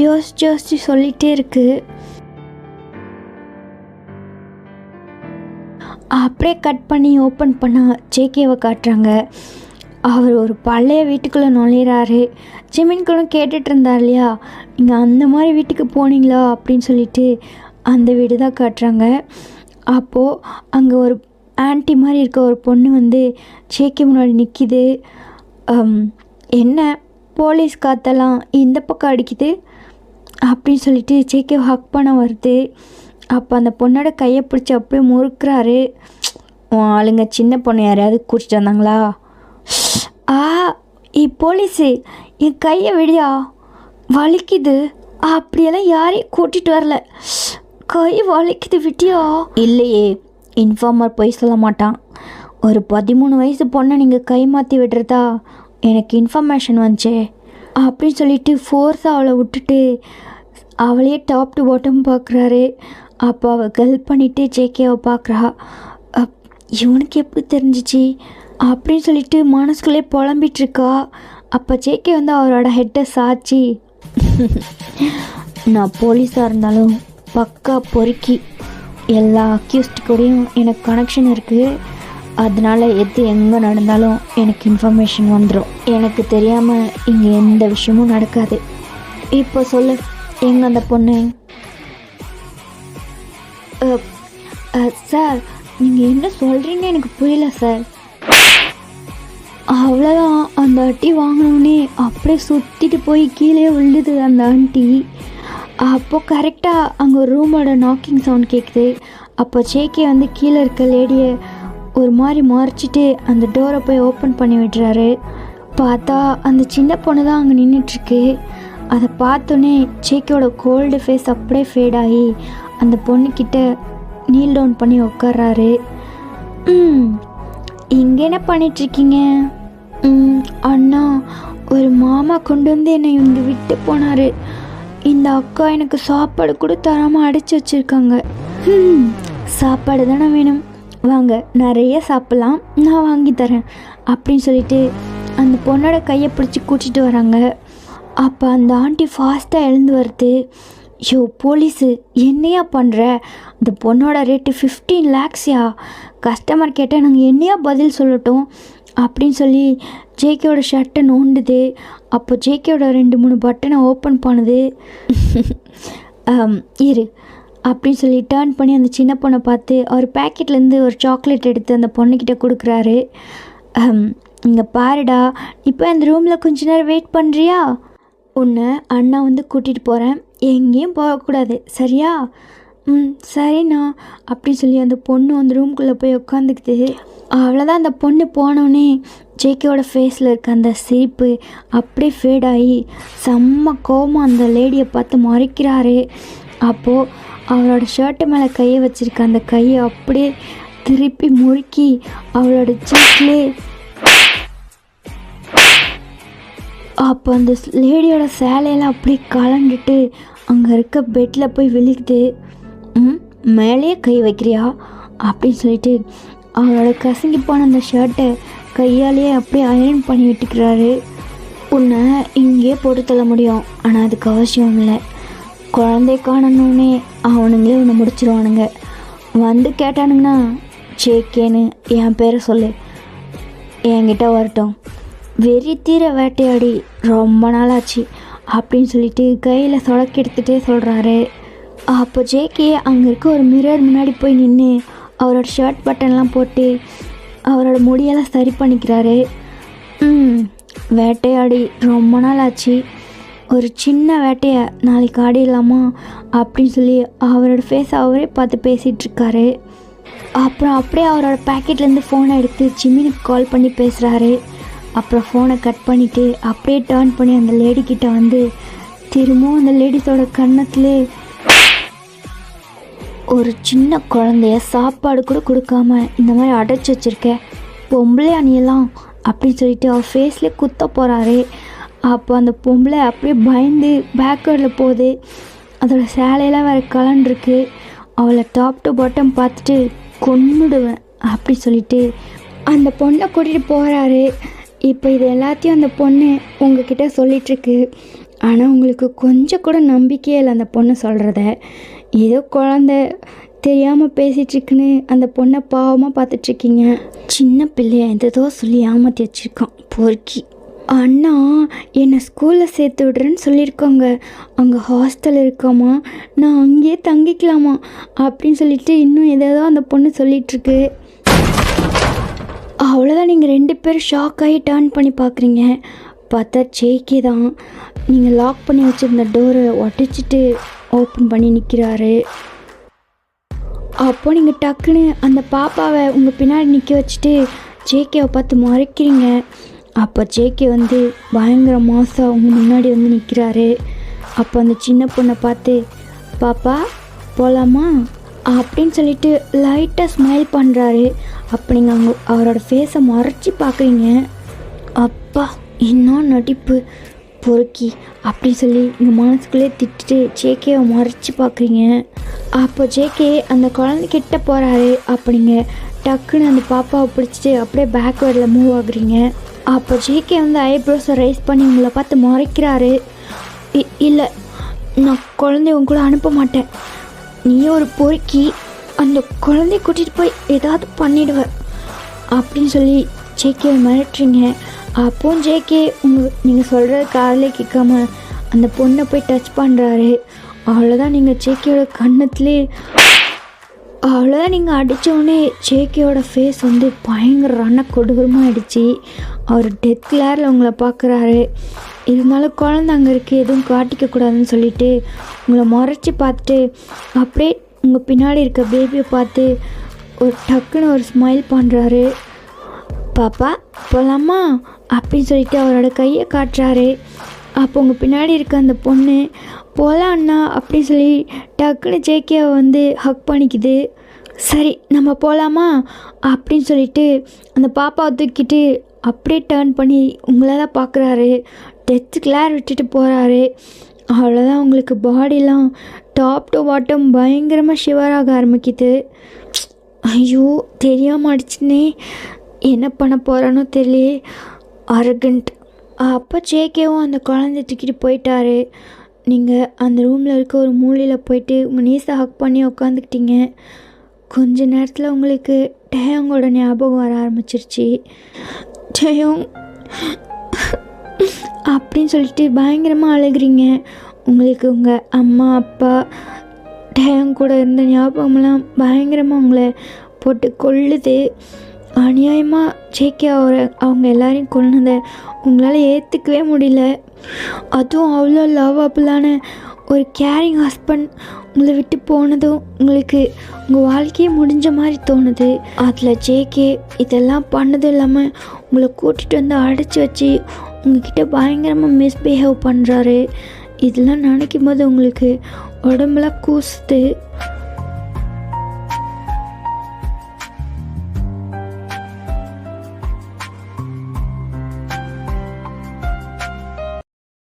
யோசிச்சு சொல்லிகிட்டே இருக்குது. அப்படியே கட் பண்ணி ஓப்பன் பண்ணால் ஜேகேவை காட்டுறாங்க. அவர் ஒரு பழைய வீட்டுக்குள்ளே நுழையிறாரு. ஜிமின்குள்ளும் கேட்டுட்டு இருந்தார் இல்லையா, நீங்கள் அந்த மாதிரி வீட்டுக்கு போனீங்களா அப்படின்னு சொல்லிட்டு அந்த வீடு தான் காட்டுறாங்க. அப்போது அங்கே ஒரு ஆன்ட்டி மாதிரி இருக்க ஒரு பொண்ணு வந்து ஜேகே முன்னாடி நிற்கிது. என்ன போலீஸ் காத்தெல்லாம் இந்த பக்கம் அடிக்குது அப்படின்னு சொல்லிட்டு ஜேகே ஹக் பண்ண வருது. அப்போ அந்த பொண்ணோட கையை பிடிச்சி அப்படியே முறுக்குறாரு. ஆளுங்க சின்ன பொண்ணு யாரையாவது கூட்டிட்டு வந்தாங்களா? போலீஸு என் கையை விடியா, வலிக்குது. அப்படியெல்லாம் யாரையும் கூட்டிகிட்டு வரல, கை வலிக்குது விட்டியா? இல்லையே, இன்ஃபார்மர் போய் சொல்ல மாட்டான். ஒரு 13 வயசு பொண்ணை நீங்கள் கை மாற்றி விடுறதா எனக்கு இன்ஃபர்மேஷன் வந்துச்சே அப்படின்னு சொல்லிட்டு ஃபோர்ஸாக அவளை விட்டுட்டு அவளையே டாப் டு பாட்டம் பார்க்குறாரு. அப்போ அவள் கெல்ப் பண்ணிவிட்டு ஜேகேவை பார்க்குறா. இவனுக்கு எப்படி தெரிஞ்சிச்சு அப்படின்னு சொல்லிட்டு மனசுக்குள்ளே புலம்பிகிட்ருக்கா. அப்போ ஜேகே வந்து அவரோட ஹெட்டை சாய்ச்சி, நான் போலீஸாக இருந்தாலும் பக்கா பொறுக்கி, எல்லா அக்யூஸ்ட் கூடயும் எனக்கு கனெக்ஷன் இருக்குது. அதனால் எது எங்கே நடந்தாலும் எனக்கு இன்ஃபர்மேஷன் வந்துடும். எனக்கு தெரியாமல் இங்கே எந்த விஷயமும் நடக்காது. இப்போ சொல்லு, எங்கே அந்த பொண்ணு? சார், நீங்கள் என்ன சொல்கிறீங்க எனக்கு புரியல சார். அவ்வளோதான், அந்த அட்டி வாங்கினோடனே அப்படியே சுற்றிட்டு போய் கீழே விழுது அந்த ஆண்டி. அப்போது கரெக்டாக அங்கே ஒரு ரூமோட நாக்கிங் சவுண்ட் கேட்குது. அப்போ ஜேகே வந்து கீழே இருக்க லேடியை ஒரு மாதிரி மறைச்சிட்டு அந்த டோரை போய் ஓப்பன் பண்ணி விடுறாரு. பார்த்தா அந்த சின்ன பொண்ணு தான் அங்கே நின்றுட்டுருக்கு. அதை பார்த்தோன்னே ஜேகேவோட கோல்டு ஃபேஸ் அப்படியே ஃபேட் ஆகி அந்த பொண்ணுக்கிட்ட நீல் டவுன் பண்ணி உட்கார்றாரு. இங்கே என்ன பண்ணிகிட்ருக்கீங்க? அண்ணா, ஒரு மாமா கொண்டு வந்து என்னை இங்கே விட்டு போனார். இந்த அக்கா எனக்கு சாப்பாடு கூட தராமல் அடைச்சி வச்சுருக்காங்க. சாப்பாடு தானே வேணும், வாங்க நிறைய சாப்பிட்லாம், நான் வாங்கி தரேன் அப்படின்னு சொல்லிட்டு அந்த பொண்ணோட கையை பிடிச்சி கூட்டிகிட்டு வராங்க. அப்போ அந்த ஆண்டி ஃபாஸ்ட்டாக எழுந்து வருது. யோ போலீஸு, என்னையா பண்ணுற? அந்த பொண்ணோட ரேட்டு 15 lakhsயா. கஸ்டமர் கேட்டால் நாங்கள் என்னையா பதில் சொல்லட்டும் அப்படின்னு சொல்லி ஜேகேவோட ஷர்ட்டை நோண்டுது. அப்போ ஜேகேவோட 2-3 பட்டனை ஓப்பன் பண்ணுது. இரு அப்படின்னு சொல்லி டர்ன் பண்ணி அந்த சின்ன பொண்ணை பார்த்து அவர் பேக்கெட்லேருந்து ஒரு சாக்லேட் எடுத்து அந்த பொண்ணுக்கிட்ட கொடுக்குறாரு. இங்கே பாருடா, இப்போ அந்த ரூமில் கொஞ்ச நேரம் வெயிட் பண்ணுறியா? உன்னை அண்ணா வந்து கூட்டிகிட்டு போகிறேன், எங்கேயும் போகக்கூடாது, சரியா? சரிண்ணா அப்படின்னு சொல்லி அந்த பொண்ணு அந்த ரூம்குள்ளே போய் உட்காந்துக்குது. அவ்வளோதான், அந்த பொண்ணு போனோடனே ஜேகேவோட ஃபேஸில் இருக்க அந்த சிரிப்பு அப்படியே ஃபேட் ஆகி செம்ம கோவமாக அந்த லேடியை பார்த்து மறைக்கிறாரு. அப்போது அவளோட ஷர்ட்டு மேலே கையை வச்சுருக்க அந்த கையை அப்படியே திருப்பி முறுக்கி அவளோட சீட்லே அப்போ அந்த லேடியோட சேலையெல்லாம் அப்படியே கலண்டுட்டு அங்கே இருக்க பெட்டில் போய் விழுகுது. மேலேயே கை வைக்கிறியா அப்படின்னு சொல்லிட்டு அவளோட கசங்கி போன அந்த ஷர்ட்டை கையாலேயே அப்படியே அயர்ன் பண்ணி விட்டுக்கிறாரு. உன்னை இங்கேயே போட்டு தள்ள முடியும், ஆனால் அதுக்கு அவசியம் இல்லை. குழந்தை காணணுன்னே அவனுங்களே உன்னை முடிச்சிருவானுங்க. வந்து கேட்டானுங்கன்னா ஜேகேன்னு என் பேரை சொல்லு, என்கிட்ட வரட்டும். வெறி தீர வேட்டையாடி ரொம்ப நாளாச்சு அப்படின்னு சொல்லிட்டு கையில் சொடக்கி எடுத்துகிட்டே சொல்கிறாரு. அப்போ ஜேகே அங்கே இருக்க ஒரு மிரர் முன்னாடி போய் நின்று அவரோட ஷர்ட் பட்டன்லாம் போட்டு அவரோட முடியெல்லாம் சரி பண்ணிக்கிறாரு. வேட்டையாடி ரொம்ப நாள் ஆச்சு, ஒரு சின்ன வேட்டையை நாளைக்கு ஆடிடலாமா அப்படின்னு சொல்லி அவரோட ஃபேஸை அவரே பார்த்து பேசிகிட்ருக்காரு. அப்புறம் அப்படியே அவரோட பேக்கெட்லேருந்து ஃபோனை எடுத்து ஜிம்மினுக்கு கால் பண்ணி பேசுகிறாரு. அப்புறம் ஃபோனை கட் பண்ணிவிட்டு அப்படியே டர்ன் பண்ணி அந்த லேடிக்கிட்ட வந்து திரும்பவும் அந்த லேடிஸோட கன்னத்துலே ஒரு சின்ன குழந்தைய சாப்பாடு கூட கொடுக்காம இந்த மாதிரி அடைச்சி வச்சுருக்க பொம்பளை அணியெல்லாம் அப்படின்னு சொல்லிட்டு அவர் ஃபேஸ்லேயே குத்த போகிறாரு. அப்போ அந்த பொம்பளை அப்படியே பயந்து பேக்வேர்டில் போகுது. அதோட சேலையெல்லாம் வேறு கலண்டுருக்கு. அவளை டாப் டு பாட்டம் பார்த்துட்டு கொன்னுடுவேன் அப்படி சொல்லிட்டு அந்த பொண்ணை கூட்டிகிட்டு போகிறாரு. இப்போ இது எல்லாத்தையும் அந்த பொண்ணு உங்ககிட்ட சொல்லிகிட்ருக்கு. ஆனால் உங்களுக்கு கொஞ்சம் கூட நம்பிக்கையே இல்லை அந்த பொண்ணு சொல்கிறத. ஏதோ குழந்த தெரியாமல் பேசிகிட்ருக்குன்னு அந்த பொண்ணை பாவமாக பார்த்துட்ருக்கீங்க. சின்ன பிள்ளைய எதோ சொல்லி ஏமாற்றி வச்சுருக்கான் பொறுக்கி. அண்ணா என்னை ஸ்கூலில் சேர்த்து விடுறேன்னு சொல்லியிருக்காங்க, அங்கே ஹாஸ்டல் இருக்காமா, நான் அங்கேயே தங்கிக்கலாமா அப்படின்னு சொல்லிட்டு இன்னும் ஏதோ அந்த பொண்ணு சொல்லிகிட்ருக்கு. அவ்வளோதான், நீங்கள் 2 பேரும் ஷாக் ஆகி டர்ன் பண்ணி பார்க்குறீங்க. பார்த்தா ஜேகே தான் நீங்கள் லாக் பண்ணி வச்சுருந்த டோரை உடச்சிட்டு ஓப்பன் பண்ணி நிற்கிறாரு. அப்போ நீங்கள் டக்குன்னு அந்த பாப்பாவை உங்கள் பின்னாடி நிற்க வச்சுட்டு ஜேகேவை பார்த்து மறைக்கிறீங்க. அப்போ ஜேகே வந்து பயங்கர மாசாக அவங்க முன்னாடி வந்து நிற்கிறாரு. அப்போ அந்த சின்ன பொண்ணை பார்த்து, பாப்பா போகலாமா அப்படின்னு சொல்லிட்டு லைட்டாக ஸ்மைல் பண்ணுறாரு. அப்போ நீங்கள் அவரோட ஃபேஸை மறைச்சி பார்க்குறீங்க. அப்பா இன்னும் நடிப்பு பொறுக்கி அப்படின்னு சொல்லி எங்கள் மனசுக்குள்ளே திட்டுட்டு ஜேகேவை மறைச்சி பார்க்குறீங்க. அப்போ ஜேகே அந்த குழந்தைக்கிட்ட போகிறாரு. அப்படிங்க டக்குன்னு அந்த பாப்பாவை பிடிச்சிட்டு அப்படியே பேக்வேர்டில் மூவ் ஆகுறீங்க. அப்போ ஜேகே வந்து ஐப்ரோஸை ரைஸ் பண்ணி உங்களை பார்த்து மறைக்கிறாரு. இல்லை, நான் குழந்தைய உங்க கூட அனுப்ப மாட்டேன். நீ ஒரு பொறுக்கி, அந்த குழந்தைய கூட்டிகிட்டு போய் ஏதாவது பண்ணிடுவ அப்படின்னு சொல்லி ஜேகேவை மிரட்டுறீங்க. அப்போ ஜேகே நீங்கள் சொல்கிற காதிலே கேட்காம அந்த பொண்ணை போய் டச் பண்ணுறாரு. அவ்வளோதான், நீங்கள் ஜேகேயோட கண்ணத்துலேயே அவ்வளோதான், நீங்கள் அடித்தோடனே ஜேகேயோட ஃபேஸ் வந்து பயங்கர கொடூரமாக ஆகிடுச்சு. அவர் டெத் கிளேரில் உங்களை பார்க்குறாரு. இருந்தாலும் குழந்தை அங்கே இருக்குது, எதுவும் காட்டிக்கக்கூடாதுன்னு சொல்லிவிட்டு உங்களை முறைச்சி பார்த்துட்டு அப்படியே உங்கள் பின்னாடி இருக்க பேபியை பார்த்து ஒரு டக்குன்னு ஒரு ஸ்மைல் பண்ணுறாரு. பாப்பா போகலாமா அப்படின்னு சொல்லிட்டு அவரோட கையை காட்டுறாரு. அப்போ உங்கள் பின்னாடி இருக்க அந்த பொண்ணு போகலாம் அண்ணா அப்படின்னு சொல்லி டக்குன்னு ஜேகேவை வந்து ஹக் பண்ணிக்குது. சரி நம்ம போகலாமா அப்படின்னு சொல்லிட்டு அந்த பாப்பாவை தூக்கிட்டு அப்படியே டேர்ன் பண்ணி உங்களை தான் பார்க்குறாரு. டெத் கிளேர் விட்டுட்டு போகிறாரு. அவ்வளோதான், உங்களுக்கு பாடிலாம் டாப் டு பாட்டம் பயங்கரமாக ஷிவராக ஆரம்பிக்குது. ஐயோ தெரியாமல் அடிச்சுனே, என்ன பண்ண போகிறானோ தெரியலையே, அரகண்ட். அப்போ ஜேகேவும் அந்த குழந்தைய தூக்கிட்டு போயிட்டாரு. நீங்கள் அந்த ரூமில் இருக்க ஒரு மூலையில் போயிட்டு உங்கள் நீஸை ஹக் பண்ணி உட்காந்துக்கிட்டீங்க. கொஞ்ச நேரத்தில் உங்களுக்கு டேயோங்கோட ஞாபகம் வர ஆரம்பிச்சிருச்சு. டேயோங் அப்படின்னு சொல்லிட்டு பயங்கரமாக அழுகிறீங்க. உங்களுக்கு உங்கள் அம்மா அப்பா டேயோங் கூட இருந்த ஞாபகமெல்லாம் பயங்கரமாக உங்களை போட்டு கொள்ளுது. அநியாயமாக ஜேகே அவங்க எல்லாரையும் கொன்னதை உங்களால் ஏற்றுக்கவே முடியல. அதுவும் அவ்வளோ லவ்வபுளான ஒரு கேரிங் ஹஸ்பண்ட் உங்களை விட்டு போனதும் உங்களுக்கு உங்கள் வாழ்க்கையே முடிஞ்ச மாதிரி தோணுது. அதில் ஜேகே இதெல்லாம் பண்ணதும் இல்லாமல் உங்களை கூட்டிகிட்டு வந்து அடைச்சி வச்சு உங்ககிட்ட பயங்கரமாக மிஸ்பிஹேவ் பண்ணுறாரு. இதெல்லாம் நினைக்கும் போது உங்களுக்கு உடம்புலாம் கூசுது.